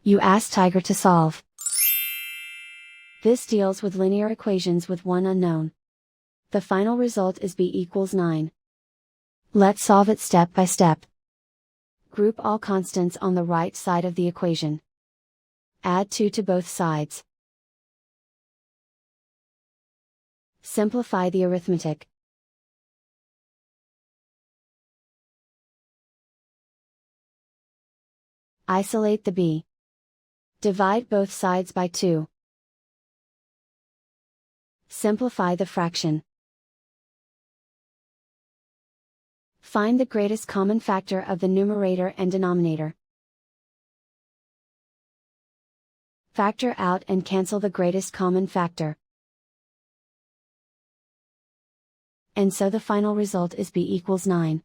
You ask Tiger to solve. This deals with linear equations with one unknown. The final result is b equals 9. Let's solve it step by step. Group all constants on the right side of the equation. Add 2 to both sides. Simplify the arithmetic. Isolate the b. Divide both sides by 2. Simplify the fraction. Find the greatest common factor of the numerator and denominator. Factor out and cancel the greatest common factor. And so the final result is b equals 9.